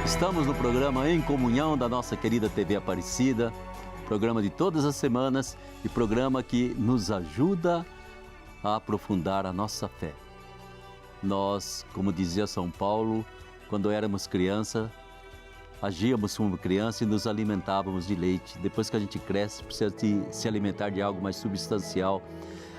Estamos no programa Em Comunhão da nossa querida TV Aparecida, programa de todas as semanas e programa que nos ajuda a aprofundar a nossa fé. Nós, como dizia São Paulo, quando éramos criança, agíamos como criança e nos alimentávamos de leite. Depois que a gente cresce, precisa se alimentar de algo mais substancial.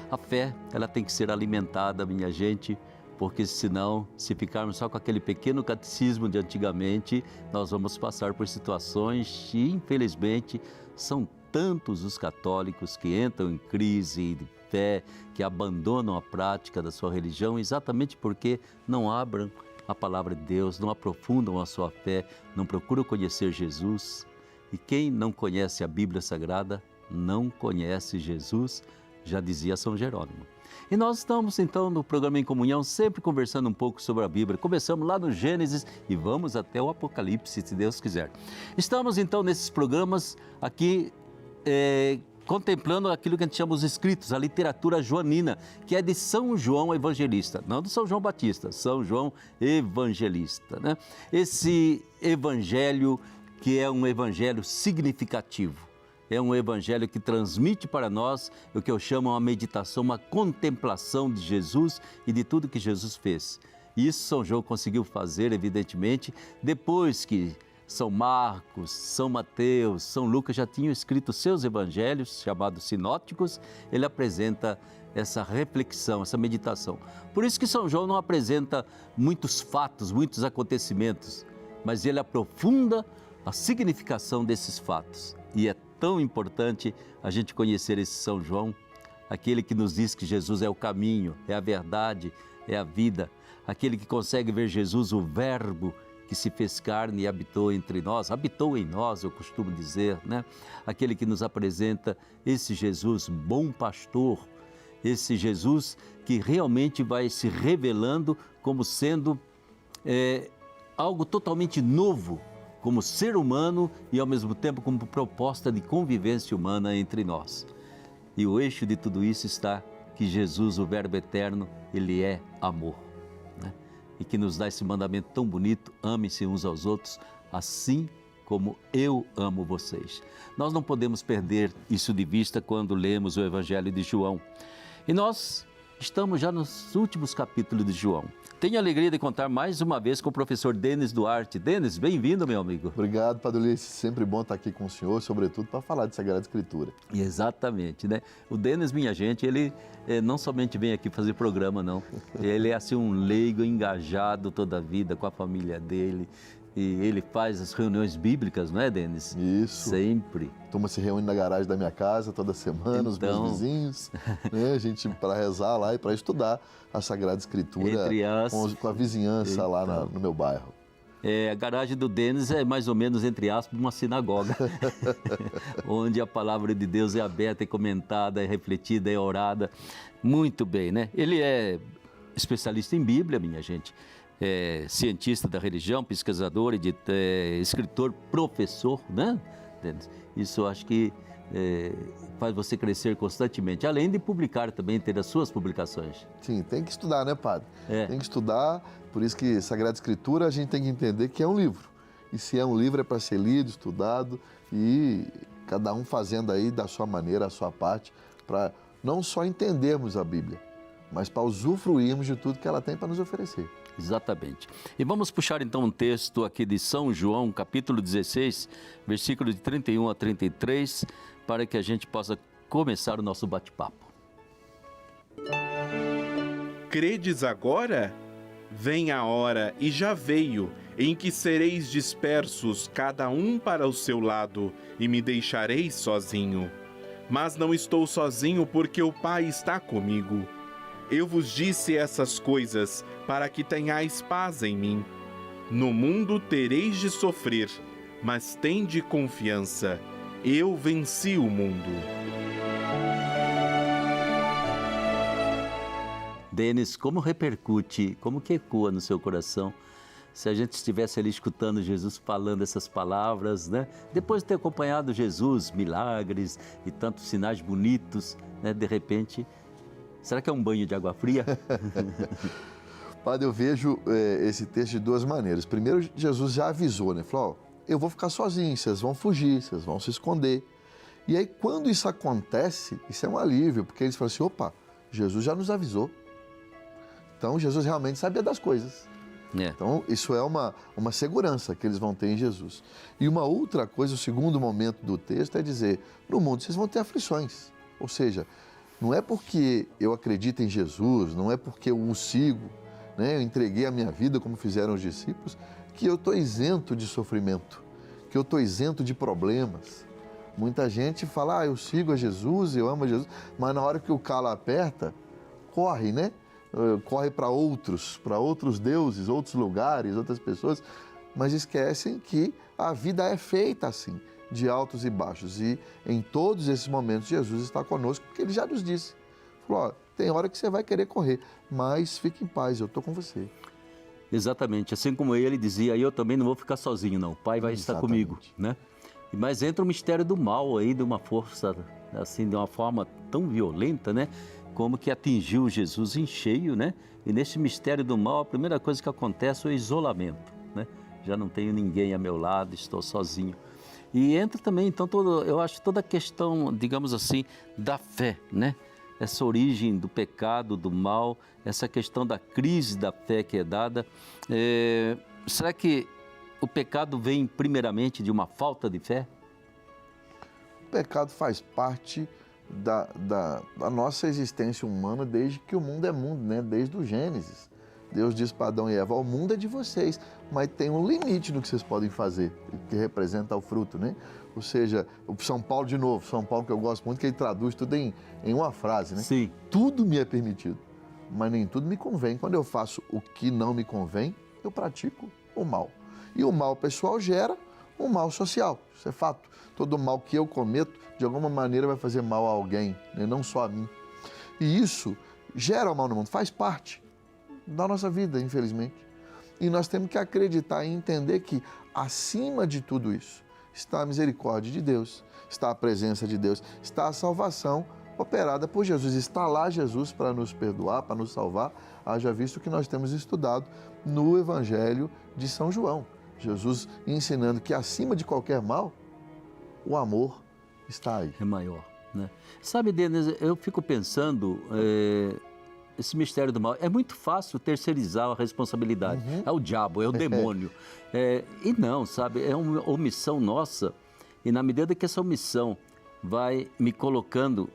A fé, ela tem que ser alimentada, minha gente, porque senão, se ficarmos só com aquele pequeno catecismo de antigamente, nós vamos passar por situações e, infelizmente, são tantos os católicos que entram em crise de fé, que abandonam a prática da sua religião, exatamente porque não abrem a palavra de Deus, não aprofundam a sua fé, não procuram conhecer Jesus. E quem não conhece a Bíblia Sagrada, não conhece Jesus, já dizia São Jerônimo. E nós estamos então no programa Em Comunhão, sempre conversando um pouco sobre a Bíblia. Começamos lá no Gênesis e vamos até o Apocalipse, se Deus quiser. Estamos então nesses programas aqui contemplando aquilo que a gente chama os escritos, a literatura joanina, que é de São João Evangelista, não de São João Batista, São João Evangelista, né? Esse evangelho que é um evangelho significativo. É um evangelho que transmite para nós o que eu chamo uma meditação, uma contemplação de Jesus e de tudo que Jesus fez. E isso São João conseguiu fazer, evidentemente, depois que São Marcos, São Mateus, São Lucas já tinham escrito seus evangelhos, chamados sinóticos. Ele apresenta essa reflexão, essa meditação. Por isso que São João não apresenta muitos fatos, muitos acontecimentos, mas ele aprofunda a significação desses fatos. E é tão importante a gente conhecer esse São João, aquele que nos diz que Jesus é o caminho, é a verdade, é a vida, aquele que consegue ver Jesus, o Verbo que se fez carne e habitou entre nós, habitou em nós, eu costumo dizer, né? Aquele que nos apresenta esse Jesus, bom pastor, esse Jesus que realmente vai se revelando como sendo algo totalmente novo, como ser humano e ao mesmo tempo como proposta de convivência humana entre nós. E o eixo de tudo isso está que Jesus, o Verbo eterno, ele é amor, né? E que nos dá esse mandamento tão bonito: amem-se uns aos outros, assim como eu amo vocês. Nós não podemos perder isso de vista quando lemos o Evangelho de João. E nós estamos já nos últimos capítulos de João. Tenho a alegria de contar mais uma vez com o professor Denis Duarte. Denis, bem-vindo, meu amigo. Obrigado, Padre Ulisses. Sempre bom estar aqui com o senhor, sobretudo para falar de Sagrada Escritura. Exatamente, né? O Denis, minha gente, ele não somente vem aqui fazer programa, não. Ele é assim um leigo engajado toda a vida com a família dele. E ele faz as reuniões bíblicas, não é, Denis? Isso. Sempre. A turma se reúne na garagem da minha casa toda semana, então, os meus vizinhos, né? A gente para rezar lá e para estudar a Sagrada Escritura com a vizinhança então, lá no meu bairro. A garagem do Denis é mais ou menos, entre aspas, uma sinagoga, onde a palavra de Deus é aberta, é comentada, é refletida, é orada. Muito bem, né? Ele é especialista em Bíblia, minha gente. Cientista da religião, pesquisador, escritor, professor, né, Denis? Isso eu acho que faz você crescer constantemente, além de publicar também, ter as suas publicações. Sim, tem que estudar, né, padre? Tem que estudar, por isso que Sagrada Escritura a gente tem que entender que é um livro. E se é um livro é para ser lido, estudado e cada um fazendo aí da sua maneira, a sua parte, para não só entendermos a Bíblia, mas para usufruirmos de tudo que ela tem para nos oferecer. Exatamente. E vamos puxar então um texto aqui de São João, capítulo 16, versículo de 31 a 33, para que a gente possa começar o nosso bate-papo. Credes agora? Vem a hora, e já veio, em que sereis dispersos, cada um para o seu lado, e me deixareis sozinho. Mas não estou sozinho, porque o Pai está comigo. Eu vos disse essas coisas para que tenhais paz em mim. No mundo tereis de sofrer, mas tende confiança. Eu venci o mundo. Denis, como repercute, como que ecoa no seu coração se a gente estivesse ali escutando Jesus falando essas palavras, né? Depois de ter acompanhado Jesus, milagres e tantos sinais bonitos, né? De repente, será que é um banho de água fria? Padre, eu vejo esse texto de duas maneiras. Primeiro, Jesus já avisou, né? Falou, ó, eu vou ficar sozinho, vocês vão fugir, vocês vão se esconder. E aí, quando isso acontece, isso é um alívio, porque eles falam assim, opa, Jesus já nos avisou. Então, Jesus realmente sabia das coisas. Então, isso é uma segurança que eles vão ter em Jesus. E uma outra coisa, o segundo momento do texto é dizer, no mundo vocês vão ter aflições. Ou seja, não é porque eu acredito em Jesus, não é porque eu o sigo, né? Eu entreguei a minha vida como fizeram os discípulos, que eu estou isento de sofrimento, que eu estou isento de problemas. Muita gente fala, eu sigo a Jesus, eu amo a Jesus, mas na hora que o calo aperta, corre, né? Corre para outros deuses, outros lugares, outras pessoas, mas esquecem que a vida é feita assim, de altos e baixos. E em todos esses momentos Jesus está conosco, porque Ele já nos disse. Falou, tem hora que você vai querer correr, mas fique em paz, eu estou com você. Exatamente, assim como Ele dizia, eu também não vou ficar sozinho não, o Pai vai estar comigo, né? Mas entra o mistério do mal aí, de uma força, assim, de uma forma tão violenta, né? Como que atingiu Jesus em cheio, né? E nesse mistério do mal, a primeira coisa que acontece é o isolamento, né? Já não tenho ninguém a meu lado, estou sozinho. E entra também, então, eu acho toda a questão, digamos assim, da fé, né? Essa origem do pecado, do mal, essa questão da crise da fé que é dada. Será que o pecado vem primeiramente de uma falta de fé? O pecado faz parte da nossa existência humana desde que o mundo é mundo, né? Desde o Gênesis. Deus diz para Adão e Eva, o mundo é de vocês, mas tem um limite no que vocês podem fazer, que representa o fruto, né? Ou seja, o São Paulo de novo, São Paulo que eu gosto muito, que ele traduz tudo em uma frase, né? Sim. Tudo me é permitido, mas nem tudo me convém. Quando eu faço o que não me convém, eu pratico o mal. E o mal pessoal gera um mal social, isso é fato. Todo mal que eu cometo, de alguma maneira, vai fazer mal a alguém, né? Não só a mim. E isso gera o mal no mundo, faz parte da nossa vida, infelizmente. E nós temos que acreditar e entender que, acima de tudo isso, está a misericórdia de Deus, está a presença de Deus, está a salvação operada por Jesus. Está lá Jesus para nos perdoar, para nos salvar, haja visto que nós temos estudado no Evangelho de São João. Jesus ensinando que, acima de qualquer mal, o amor está aí. É maior, né? Sabe, Denis, eu fico pensando, esse mistério do mal, é muito fácil terceirizar a responsabilidade. É o diabo, é o demônio. E não, sabe, é uma omissão nossa. E na medida que essa omissão vai me colocando,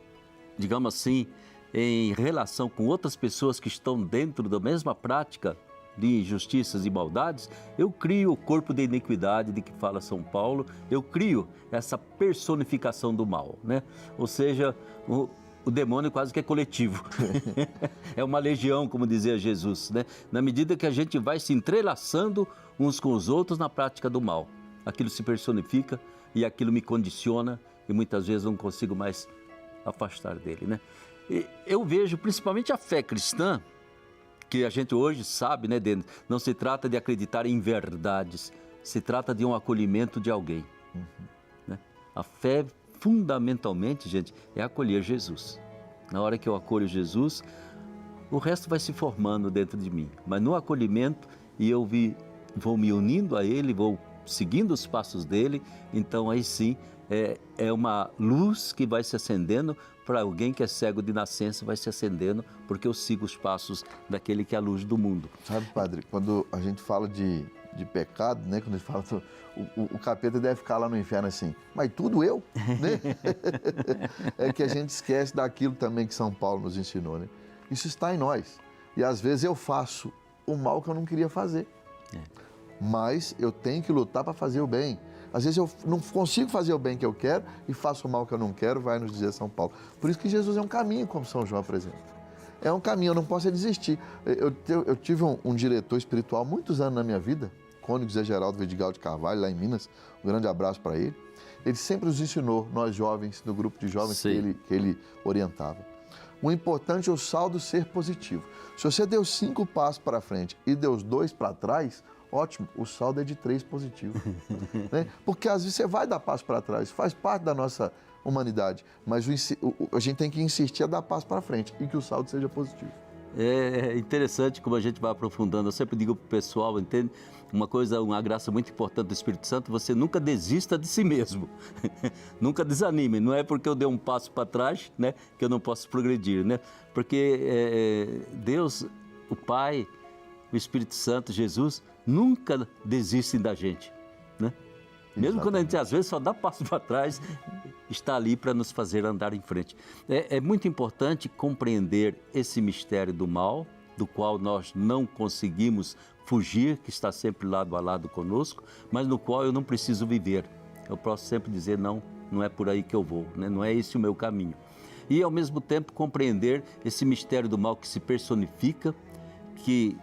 digamos assim, em relação com outras pessoas que estão dentro da mesma prática de injustiças e maldades, eu crio o corpo de iniquidade de que fala São Paulo, eu crio essa personificação do mal, né? Ou seja, o demônio quase que é coletivo. É uma legião, como dizia Jesus, né? Na medida que a gente vai se entrelaçando uns com os outros na prática do mal, aquilo se personifica e aquilo me condiciona e muitas vezes não consigo mais afastar dele, né? E eu vejo principalmente a fé cristã, que a gente hoje sabe, né, Denis? Não se trata de acreditar em verdades, se trata de um acolhimento de alguém. Né? A fé, fundamentalmente, gente, é acolher Jesus. Na hora que eu acolho Jesus, o resto vai se formando dentro de mim. Mas no acolhimento, e eu vou me unindo a Ele, vou seguindo os passos dEle, então aí sim é uma luz que vai se acendendo. Para alguém que é cego de nascença, vai se acendendo, porque eu sigo os passos daquele que é a luz do mundo. Sabe, padre, quando a gente fala de pecado, né? Quando a gente fala, o capeta deve ficar lá no inferno assim, mas tudo eu, né? É que a gente esquece daquilo também que São Paulo nos ensinou, né? Isso está em nós. E às vezes eu faço o mal que eu não queria fazer. Mas eu tenho que lutar para fazer o bem. Às vezes eu não consigo fazer o bem que eu quero e faço o mal que eu não quero, vai nos dizer São Paulo. Por isso que Jesus é um caminho, como São João apresenta. É um caminho, eu não posso desistir. Eu tive um diretor espiritual muitos anos na minha vida, Cônigo Zé Geraldo Vidigal de Carvalho, lá em Minas. Um grande abraço para ele. Ele sempre nos ensinou, nós jovens, do grupo de jovens que ele orientava. O importante é o saldo ser positivo. Se você deu 5 passos para frente e deu 2 para trás, ótimo, o saldo é de 3 positivo. Né? Porque às vezes você vai dar passo para trás, faz parte da nossa humanidade, mas a gente tem que insistir a dar passo para frente e que o saldo seja positivo. É interessante como a gente vai aprofundando. Eu sempre digo para o pessoal, entende? Uma graça muito importante do Espírito Santo, você nunca desista de si mesmo. Nunca desanime. Não é porque eu dei um passo para trás, né, que eu não posso progredir, né? Porque Deus, o Pai, o Espírito Santo, Jesus, nunca desistem da gente, né? Mesmo quando a gente às vezes só dá passo para trás, está ali para nos fazer andar em frente. É muito importante compreender esse mistério do mal, do qual nós não conseguimos fugir, que está sempre lado a lado conosco, mas no qual eu não preciso viver. Eu posso sempre dizer, não é por aí que eu vou, né? Não é esse o meu caminho. E ao mesmo tempo compreender esse mistério do mal que se personifica, que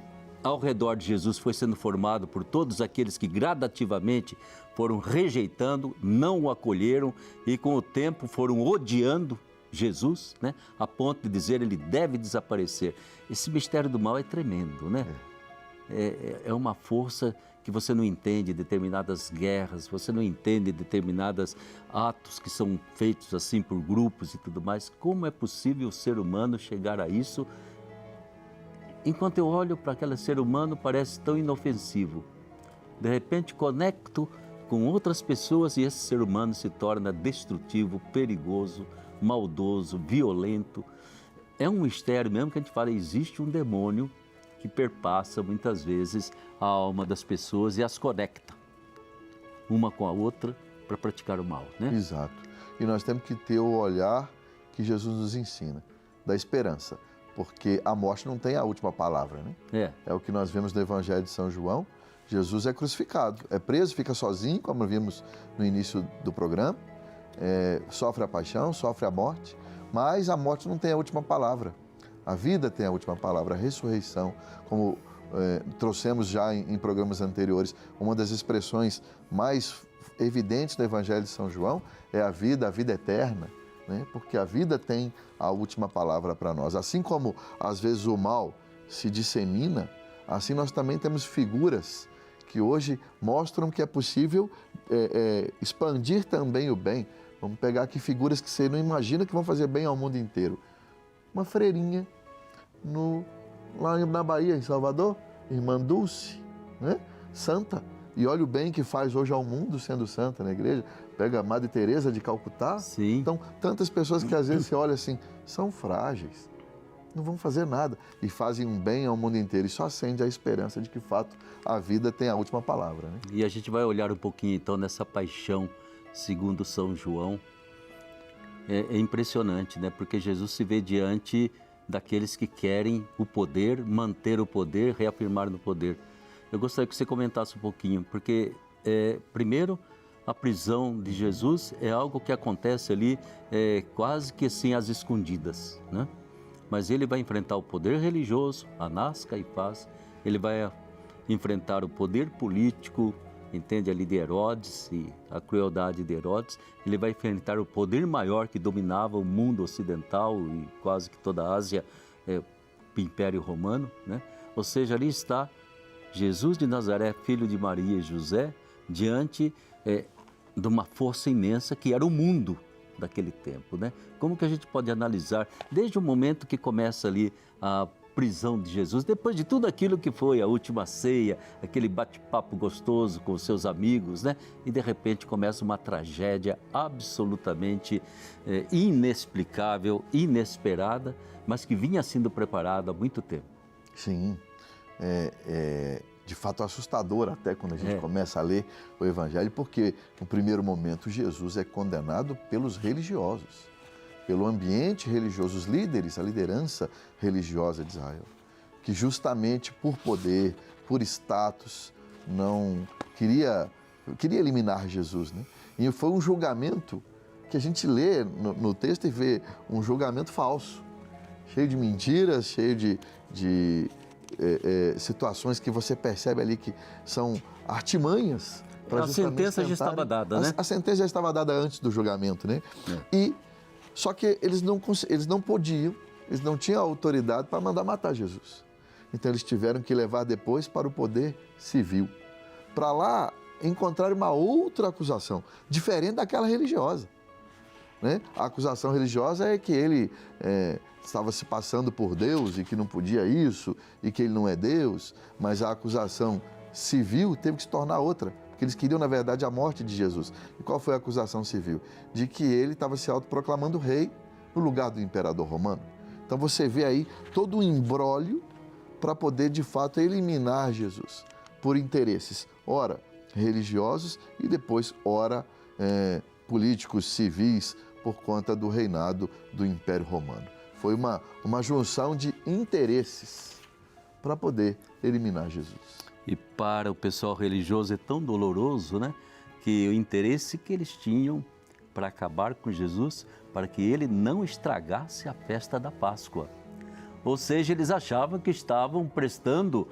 ao redor de Jesus foi sendo formado por todos aqueles que gradativamente foram rejeitando, não o acolheram e com o tempo foram odiando Jesus, né? A ponto de dizer ele deve desaparecer. Esse mistério do mal é tremendo, né? É uma força que você não entende determinadas guerras, você não entende determinados atos que são feitos assim por grupos e tudo mais. Como é possível o ser humano chegar a isso? Enquanto eu olho para aquele ser humano, parece tão inofensivo. De repente, conecto com outras pessoas e esse ser humano se torna destrutivo, perigoso, maldoso, violento. É um mistério mesmo que a gente fala, existe um demônio que perpassa muitas vezes a alma das pessoas e as conecta uma com a outra para praticar o mal, né? Exato. E nós temos que ter o olhar que Jesus nos ensina, da esperança. Porque a morte não tem a última palavra, né? É o que nós vemos no Evangelho de São João. Jesus é crucificado, é preso, fica sozinho, como vimos no início do programa, sofre a paixão, sofre a morte, mas a morte não tem a última palavra. A vida tem a última palavra, a ressurreição, como trouxemos já em programas anteriores, uma das expressões mais evidentes do Evangelho de São João é a vida eterna. Né? Porque a vida tem a última palavra para nós. Assim como, às vezes, o mal se dissemina, assim nós também temos figuras que hoje mostram que é possível expandir também o bem. Vamos pegar aqui figuras que você não imagina que vão fazer bem ao mundo inteiro. Uma freirinha lá na Bahia, em Salvador, Irmã Dulce, né? Santa. E olha o bem que faz hoje ao mundo sendo santa na igreja. Pega a Madre Teresa de Calcutá. Sim. Então, tantas pessoas que às vezes você olha assim, são frágeis, não vão fazer nada e fazem um bem ao mundo inteiro. E só acende a esperança de que, de fato, a vida tem a última palavra, né? E a gente vai olhar um pouquinho, então, nessa paixão segundo São João. É impressionante, né? Porque Jesus se vê diante daqueles que querem o poder, manter o poder, reafirmar no poder. Eu gostaria que você comentasse um pouquinho, porque, primeiro, a prisão de Jesus é algo que acontece ali quase que assim às escondidas, né? Mas ele vai enfrentar o poder religioso, Anás, Caifás, ele vai enfrentar o poder político, entende, ali de Herodes e a crueldade de Herodes, ele vai enfrentar o poder maior que dominava o mundo ocidental e quase que toda a Ásia, o Império Romano, né? Ou seja, ali está Jesus de Nazaré, filho de Maria e José, diante de uma força imensa que era o mundo daquele tempo, né? Como que a gente pode analisar, desde o momento que começa ali a prisão de Jesus, depois de tudo aquilo que foi a última ceia, aquele bate-papo gostoso com os seus amigos, né? E de repente começa uma tragédia absolutamente inexplicável, inesperada, mas que vinha sendo preparada há muito tempo. Sim, de fato assustador até quando a gente começa a ler o Evangelho, porque no primeiro momento Jesus é condenado pelos religiosos, pelo ambiente religioso, os líderes, a liderança religiosa de Israel, que justamente por poder, por status, não queria eliminar Jesus, né? E foi um julgamento que a gente lê no texto e vê um julgamento falso, cheio de mentiras, cheio de situações que você percebe ali que são artimanhas. A sentença já estava dada, né? A sentença já estava dada antes do julgamento, né? Só que eles não podiam, eles não tinham autoridade para mandar matar Jesus. Então eles tiveram que levar depois para o poder civil. Para lá encontrar uma outra acusação, diferente daquela religiosa. né? A acusação religiosa é que ele estava se passando por Deus e que não podia isso e que ele não é Deus, mas a acusação civil teve que se tornar outra, porque eles queriam, na verdade, a morte de Jesus. E qual foi a acusação civil? De que ele estava se autoproclamando rei no lugar do imperador romano. Então você vê aí todo o imbróglio para poder, de fato, eliminar Jesus por interesses, ora religiosos e depois, ora políticos, civis, por conta do reinado do Império Romano. Foi uma junção de interesses para poder eliminar Jesus. E para o pessoal religioso é tão doloroso, né? Que o interesse que eles tinham para acabar com Jesus, para que ele não estragasse a festa da Páscoa. Ou seja, eles achavam que estavam prestando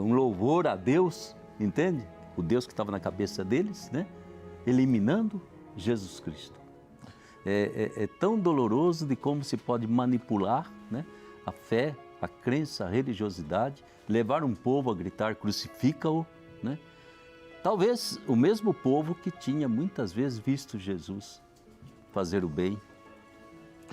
um louvor a Deus, entende? O Deus que estava na cabeça deles, né? Eliminando Jesus Cristo. É tão doloroso de como se pode manipular, né? A fé, a crença, a religiosidade, levar um povo a gritar crucifica-o, né? Talvez o mesmo povo que tinha muitas vezes visto Jesus fazer o bem,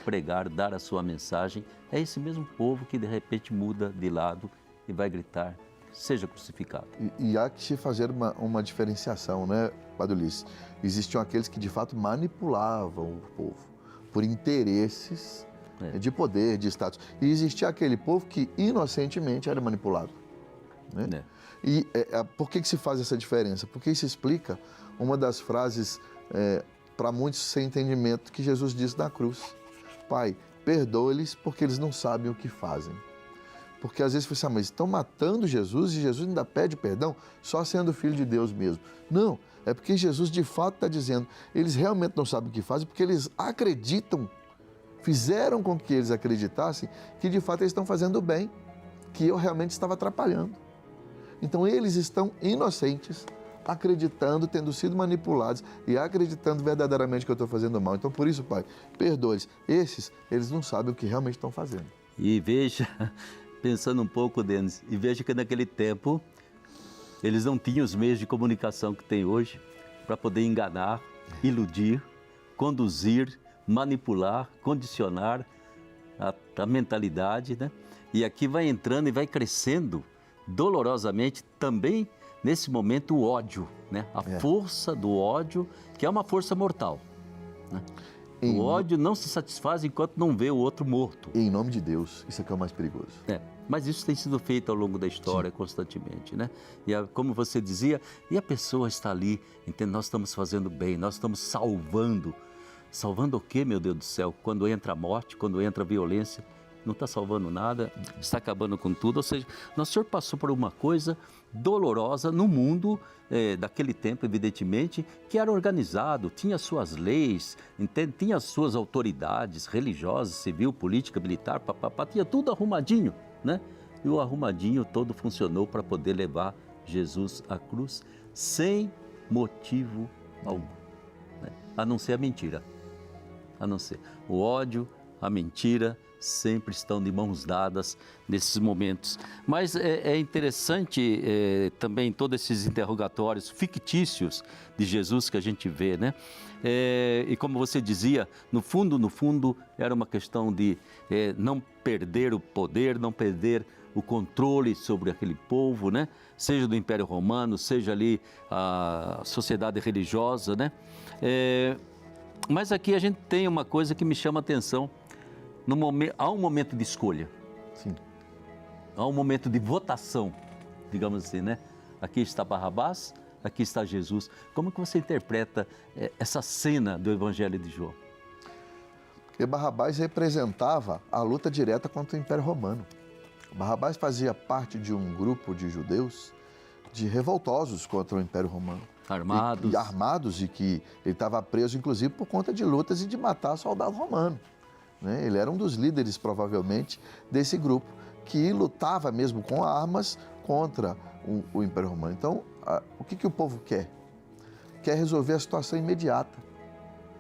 pregar, dar a sua mensagem, é esse mesmo povo que de repente muda de lado e vai gritar, seja crucificado. E há que se fazer uma diferenciação, né, Padre Ulisses? Existiam aqueles que de fato manipulavam o povo por interesses de poder, de status. E existia aquele povo que inocentemente era manipulado, né? E por que se faz essa diferença? Porque isso explica uma das frases, para muitos sem entendimento, que Jesus disse na cruz. Pai, perdoa-lhes porque eles não sabem o que fazem. Porque às vezes você mas estão matando Jesus e Jesus ainda pede perdão só sendo filho de Deus mesmo. Não, é porque Jesus de fato está dizendo, eles realmente não sabem o que fazem porque eles acreditam, fizeram com que eles acreditassem que de fato eles estão fazendo o bem, que eu realmente estava atrapalhando. Então eles estão inocentes, acreditando, tendo sido manipulados e acreditando verdadeiramente que eu estou fazendo mal. Então por isso, Pai, perdoe-lhes. Eles não sabem o que realmente estão fazendo. E veja, pensando um pouco, Denis, e veja que naquele tempo eles não tinham os meios de comunicação que tem hoje para poder enganar, iludir, conduzir, manipular, condicionar a mentalidade, né? E aqui vai entrando e vai crescendo dolorosamente também nesse momento o ódio, né? A força do ódio, que é uma força mortal, né? O ódio não se satisfaz enquanto não vê o outro morto. Em nome de Deus, isso é que é o mais perigoso. Mas isso tem sido feito ao longo da história, sim, constantemente, né? E como você dizia, e a pessoa está ali, entende? Nós estamos fazendo bem, nós estamos salvando. Salvando o quê, meu Deus do céu? Quando entra a morte, quando entra a violência, não está salvando nada, está acabando com tudo. Ou seja, nosso Senhor passou por uma coisa dolorosa no mundo daquele tempo, evidentemente, que era organizado, tinha suas leis, entende? Tinha as suas autoridades religiosas, civil, política, militar, tinha tudo arrumadinho, né? E o arrumadinho todo funcionou para poder levar Jesus à cruz sem motivo algum, né? A não ser a mentira. A não ser o ódio, a mentira, sempre estão de mãos dadas nesses momentos. Mas é interessante também todos esses interrogatórios fictícios de Jesus que a gente vê, né? E como você dizia, no fundo, era uma questão de não perder o poder, não perder o controle sobre aquele povo, né? Seja do Império Romano, seja ali a sociedade religiosa, né? Mas aqui a gente tem uma coisa que me chama a atenção. Há um momento de escolha. Sim. Há um momento de votação, digamos assim, né? Aqui está Barrabás, aqui está Jesus. Como que você interpreta essa cena do Evangelho de João? Porque Barrabás representava a luta direta contra o Império Romano. Barrabás fazia parte de um grupo de judeus de revoltosos contra o Império Romano. Armados e que ele estava preso, inclusive, por conta de lutas e de matar soldado romano. Né? Ele era um dos líderes, provavelmente, desse grupo, que lutava mesmo com armas contra o Império Romano. Então, o que o povo quer? Quer resolver a situação imediata.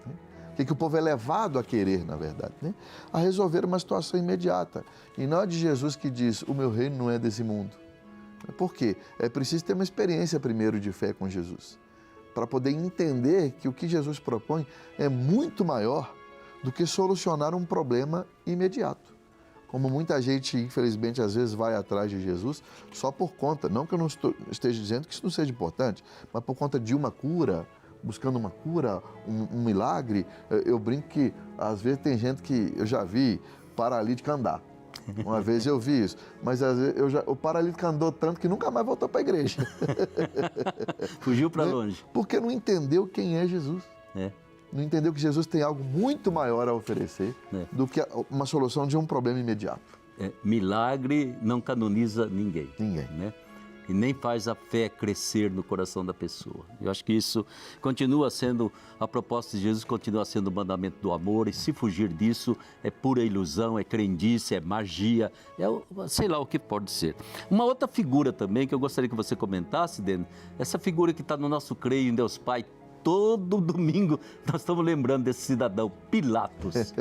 Né? O que o povo é levado a querer, na verdade? Né? A resolver uma situação imediata. E não é de Jesus que diz, o meu reino não é desse mundo. Por quê? É preciso ter uma experiência primeiro de fé com Jesus, para poder entender que o que Jesus propõe é muito maior do que solucionar um problema imediato. Como muita gente, infelizmente, às vezes vai atrás de Jesus só por conta, não que eu não esteja dizendo que isso não seja importante, mas por conta de uma cura, buscando uma cura, um milagre. Eu brinco que às vezes tem gente que eu já vi paralítico andar. Uma vez eu vi isso, mas às vezes o paralítico andou tanto que nunca mais voltou para a igreja. Fugiu para longe. Porque não entendeu quem é Jesus. Não entendeu que Jesus tem algo muito maior a oferecer do que uma solução de um problema imediato. Milagre não canoniza ninguém. Ninguém. Né? E nem faz a fé crescer no coração da pessoa. Eu acho que isso continua sendo, a proposta de Jesus continua sendo o mandamento do amor, e se fugir disso é pura ilusão, é crendice, é magia, sei lá o que pode ser. Uma outra figura também que eu gostaria que você comentasse, Dene, essa figura que está no nosso Creio em Deus Pai, todo domingo nós estamos lembrando desse cidadão, Pilatos.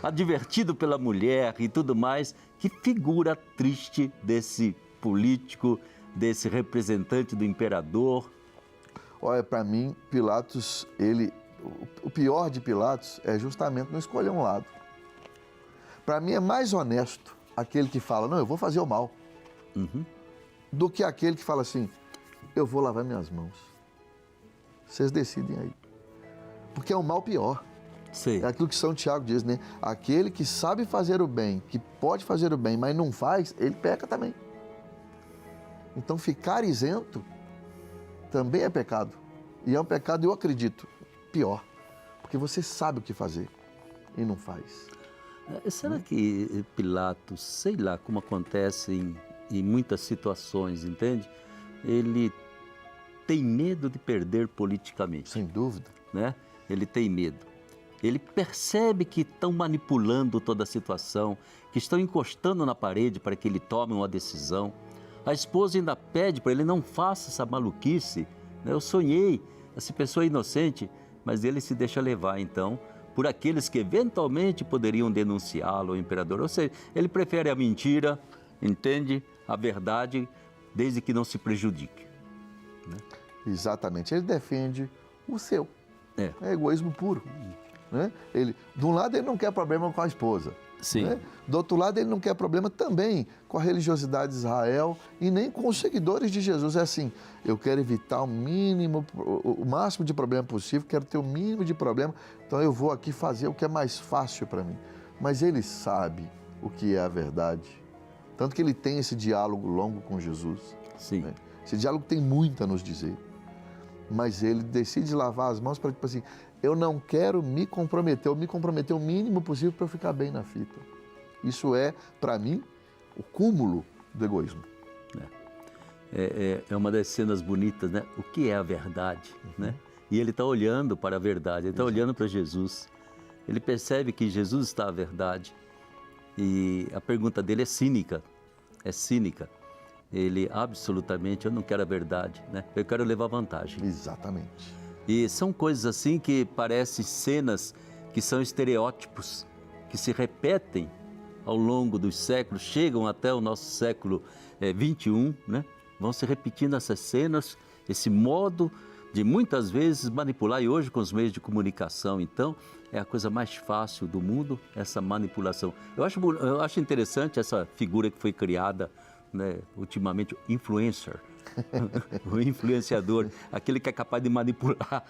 Advertido pela mulher e tudo mais, que figura triste desse político, desse representante do imperador. Olha, para mim, Pilatos, o pior de Pilatos é justamente não escolher um lado. Para mim é mais honesto aquele que fala, não, eu vou fazer o mal, do que aquele que fala assim, eu vou lavar minhas mãos. Vocês decidem aí. Porque é um mal pior. Sim. É aquilo que São Tiago diz, né? Aquele que sabe fazer o bem, que pode fazer o bem, mas não faz, ele peca também. Então, ficar isento também é pecado. E é um pecado, eu acredito, pior. Porque você sabe o que fazer e não faz. Será que Pilatos, sei lá, como acontece em muitas situações, entende? Ele tem medo de perder politicamente. Sem dúvida. Né? Ele tem medo. Ele percebe que estão manipulando toda a situação, que estão encostando na parede para que ele tome uma decisão. A esposa ainda pede para ele, não faça essa maluquice. Eu sonhei, essa pessoa é inocente, mas ele se deixa levar, então, por aqueles que eventualmente poderiam denunciá-lo ao imperador. Ou seja, ele prefere a mentira, entende? A verdade, desde que não se prejudique. Né? Exatamente, ele defende o seu. É egoísmo puro. Né? De um lado, ele não quer problema com a esposa. Sim. Né? Do outro lado, ele não quer problema também com a religiosidade de Israel e nem com os seguidores de Jesus. É assim, eu quero evitar o máximo de problema possível, quero ter o mínimo de problema, então eu vou aqui fazer o que é mais fácil para mim. Mas ele sabe o que é a verdade. Tanto que ele tem esse diálogo longo com Jesus. Sim. Né? Esse diálogo tem muito a nos dizer. Mas ele decide lavar as mãos para, tipo assim, eu não quero me comprometer o mínimo possível para eu ficar bem na fita. Isso é, para mim, o cúmulo do egoísmo. É uma das cenas bonitas, né? O que é a verdade, né? E ele está olhando para a verdade, ele está olhando para Jesus. Ele percebe que Jesus está a verdade. E a pergunta dele é cínica. Ele, absolutamente, eu não quero a verdade, né? Eu quero levar vantagem. Exatamente. E são coisas assim que parecem cenas que são estereótipos, que se repetem ao longo dos séculos, chegam até o nosso século 21, né? Vão se repetindo essas cenas, esse modo de muitas vezes manipular, e hoje com os meios de comunicação, então, é a coisa mais fácil do mundo, essa manipulação. Eu acho interessante essa figura que foi criada, né, ultimamente, influencer, o influenciador, aquele que é capaz de manipular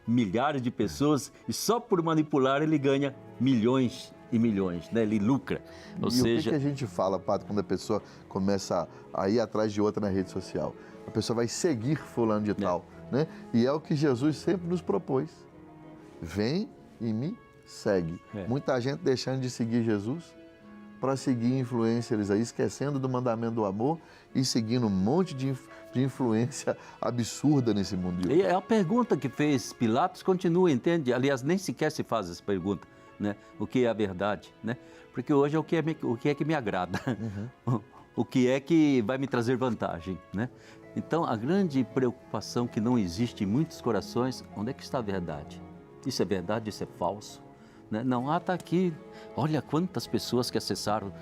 milhares de pessoas e só por manipular ele ganha milhões e milhões, né? Ele lucra. Ou seja... o que a gente fala, Padre, quando a pessoa começa a ir atrás de outra na rede social? A pessoa vai seguir fulano de tal, né? E é o que Jesus sempre nos propôs. Vem e me segue. Muita gente deixando de seguir Jesus para seguir influencers aí, esquecendo do mandamento do amor e seguindo um monte de influência absurda nesse mundo. E a pergunta que fez Pilatos continua, entende? Aliás, nem sequer se faz essa pergunta, né? O que é a verdade, né? Porque hoje é o que é que me agrada, o que é que vai me trazer vantagem, né? Então, a grande preocupação que não existe em muitos corações, onde é que está a verdade? Isso é verdade, isso é falso? Né? Não, está aqui, olha quantas pessoas que acessaram,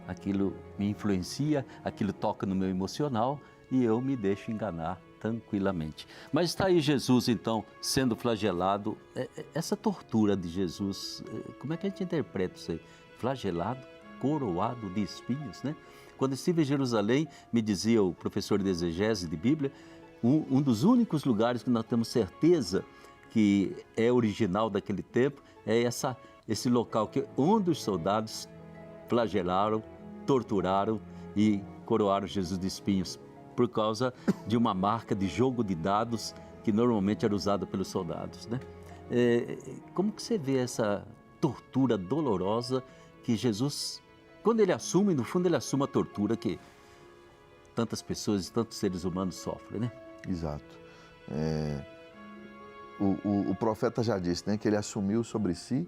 aquilo me influencia, aquilo toca no meu emocional e eu me deixo enganar tranquilamente. Mas está aí Jesus, então, sendo flagelado. Essa tortura de Jesus, como é que a gente interpreta isso aí? Flagelado, coroado de espinhos, né? Quando estive em Jerusalém, me dizia o professor de exegese de Bíblia, um dos únicos lugares que nós temos certeza que é original daquele tempo é esse local onde os soldados flagelaram, torturaram e coroaram Jesus de espinhos, por causa de uma marca de jogo de dados que normalmente era usada pelos soldados, né? Como que você vê essa tortura dolorosa que Jesus, quando ele assume, no fundo ele assume a tortura que tantas pessoas e tantos seres humanos sofrem, né? Exato. O profeta já disse, né, que ele assumiu sobre si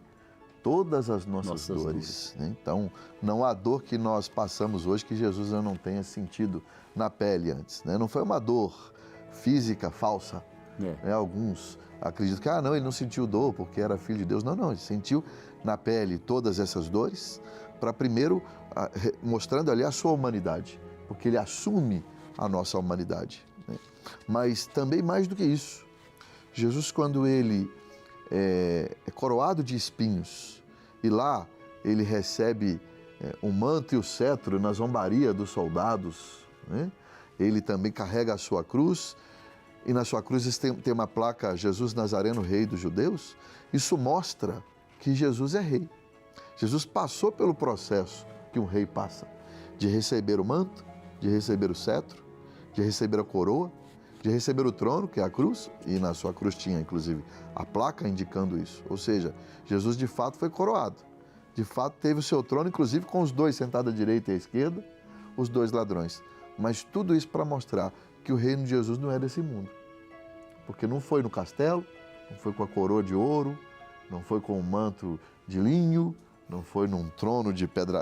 todas as nossas dores. Né? Então, não há dor que nós passamos hoje que Jesus não tenha sentido na pele antes. Né? Não foi uma dor física falsa. Né? Alguns acreditam que não, ele não sentiu dor porque era filho de Deus. Não, ele sentiu na pele todas essas dores para primeiro mostrando ali a sua humanidade, porque ele assume a nossa humanidade. Né? Mas também mais do que isso, Jesus, quando ele é coroado de espinhos e lá ele recebe o manto e o cetro na zombaria dos soldados, né? Ele também carrega a sua cruz e na sua cruz tem uma placa Jesus Nazareno, Rei dos Judeus. Isso mostra que Jesus é rei. Jesus passou pelo processo que um rei passa, de receber o manto, de receber o cetro, de receber a coroa, de receber o trono, que é a cruz, e na sua cruz tinha, inclusive, a placa indicando isso. Ou seja, Jesus, de fato, foi coroado. De fato, teve o seu trono, inclusive, com os dois sentados à direita e à esquerda, os dois ladrões. Mas tudo isso para mostrar que o reino de Jesus não é desse mundo. Porque não foi no castelo, não foi com a coroa de ouro, não foi com o manto de linho, não foi num trono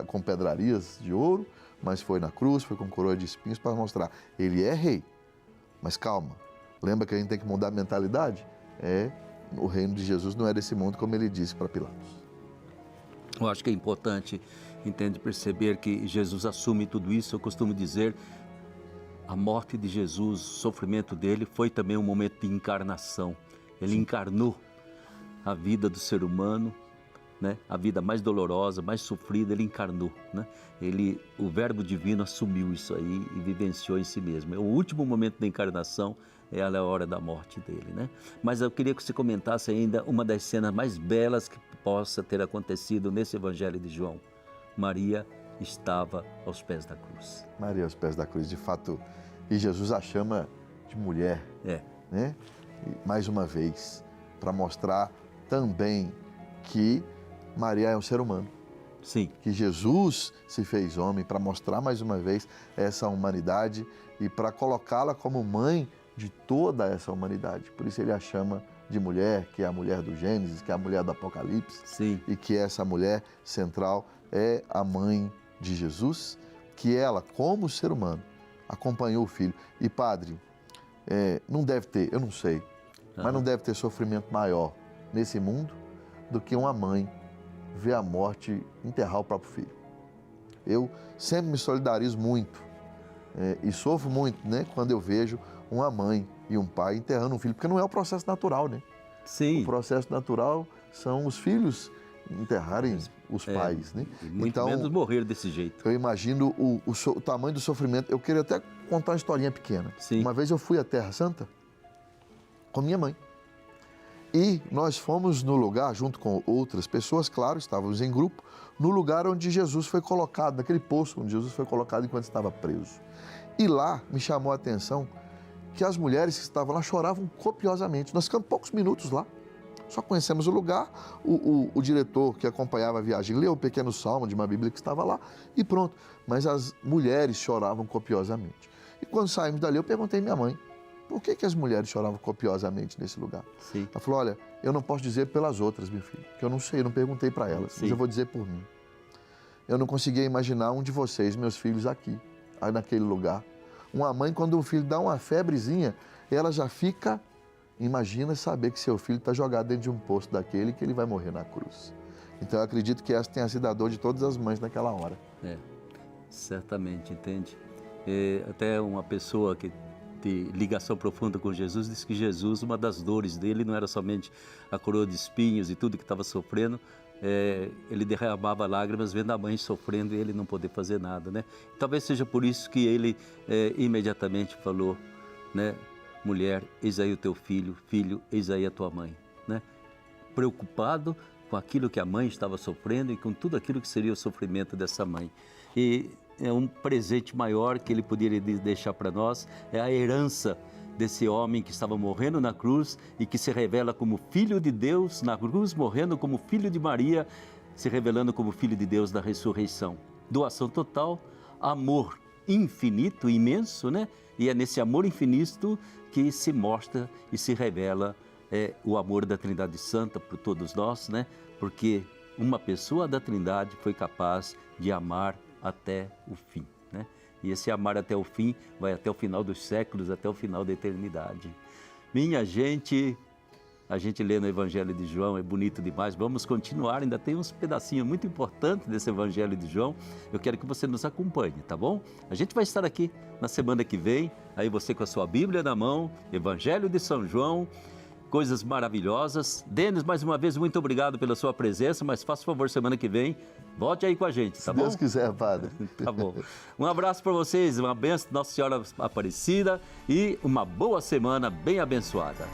com pedrarias de ouro, mas foi na cruz, foi com coroa de espinhos para mostrar, ele é rei. Mas calma, lembra que a gente tem que mudar a mentalidade? O reino de Jesus não é desse mundo, como ele disse para Pilatos. Eu acho que é importante, perceber que Jesus assume tudo isso. Eu costumo dizer, a morte de Jesus, o sofrimento dele foi também um momento de encarnação. Ele encarnou a vida do ser humano, né? A vida mais dolorosa, mais sofrida, ele encarnou, né? O Verbo Divino assumiu isso aí e vivenciou em si mesmo. O último momento da encarnação é a hora da morte dele, né? Mas eu queria que você comentasse ainda uma das cenas mais belas que possa ter acontecido nesse Evangelho de João. Maria estava aos pés da cruz. Maria aos pés da cruz, de fato, e Jesus a chama de mulher, né? E, mais uma vez, para mostrar também que Maria é um ser humano. Sim. Que Jesus se fez homem para mostrar mais uma vez essa humanidade e para colocá-la como mãe de toda essa humanidade. Por isso ele a chama de mulher, que é a mulher do Gênesis, que é a mulher do Apocalipse. Sim. E que essa mulher central é a mãe de Jesus, que ela, como ser humano, acompanhou o filho. E padre, não deve ter, eu não sei, mas não deve ter sofrimento maior nesse mundo do que uma mãe ver a morte enterrar o próprio filho. Eu sempre me solidarizo muito e sofro muito, né, quando eu vejo uma mãe e um pai enterrando um filho, porque não é o processo natural, né? Sim. O processo natural são os filhos enterrarem os pais, né? Muito então, menos morrer desse jeito. Eu imagino o tamanho do sofrimento. Eu queria até contar uma historinha pequena. Sim. Uma vez eu fui à Terra Santa com minha mãe. E nós fomos no lugar, junto com outras pessoas, claro, estávamos em grupo, no lugar onde Jesus foi colocado, naquele poço onde Jesus foi colocado enquanto estava preso. E lá me chamou a atenção que as mulheres que estavam lá choravam copiosamente. Nós ficamos poucos minutos lá, só conhecemos o lugar, o diretor que acompanhava a viagem leu um pequeno salmo de uma Bíblia que estava lá e pronto. Mas as mulheres choravam copiosamente. E quando saímos dali, eu perguntei à minha mãe, por que as mulheres choravam copiosamente nesse lugar? Sim. Ela falou, olha, eu não posso dizer pelas outras, meu filho, porque eu não sei, eu não perguntei para elas, mas eu vou dizer por mim. Eu não conseguia imaginar um de vocês, meus filhos, aqui, aí naquele lugar. Uma mãe, quando o filho dá uma febrezinha, ela já fica, imagina saber que seu filho está jogado dentro de um poço daquele e que ele vai morrer na cruz. Então eu acredito que essa tenha sido a dor de todas as mães naquela hora. Certamente, entende? Até uma pessoa que realmente ligação profunda com Jesus, diz que Jesus, uma das dores dele não era somente a coroa de espinhos e tudo que estava sofrendo, ele derramava lágrimas vendo a mãe sofrendo e ele não poder fazer nada, né? Talvez seja por isso que ele imediatamente falou, né? Mulher, eis aí o teu filho, filho, eis aí a tua mãe, né? Preocupado com aquilo que a mãe estava sofrendo e com tudo aquilo que seria o sofrimento dessa mãe. E é um presente maior que ele poderia deixar para nós, é a herança desse homem que estava morrendo na cruz e que se revela como Filho de Deus na cruz, morrendo como Filho de Maria, se revelando como Filho de Deus na ressurreição. Doação total, amor infinito, imenso, né? E é nesse amor infinito que se mostra e se revela o amor da Trindade Santa por todos nós, né? Porque uma pessoa da Trindade foi capaz de amar até o fim, né? E esse amar até o fim vai até o final dos séculos, até o final da eternidade. Minha gente, a gente lê no Evangelho de João, é bonito demais. Vamos continuar, ainda tem uns pedacinhos muito importantes desse Evangelho de João. Eu quero que você nos acompanhe, tá bom? A gente vai estar aqui na semana que vem, aí você com a sua Bíblia na mão, Evangelho de São João, coisas maravilhosas. Denis, mais uma vez, muito obrigado pela sua presença, mas faça favor, semana que vem, volte aí com a gente, tá bom? Se Deus quiser, padre. Tá bom. Um abraço para vocês, uma bênção de Nossa Senhora Aparecida e uma boa semana bem abençoada.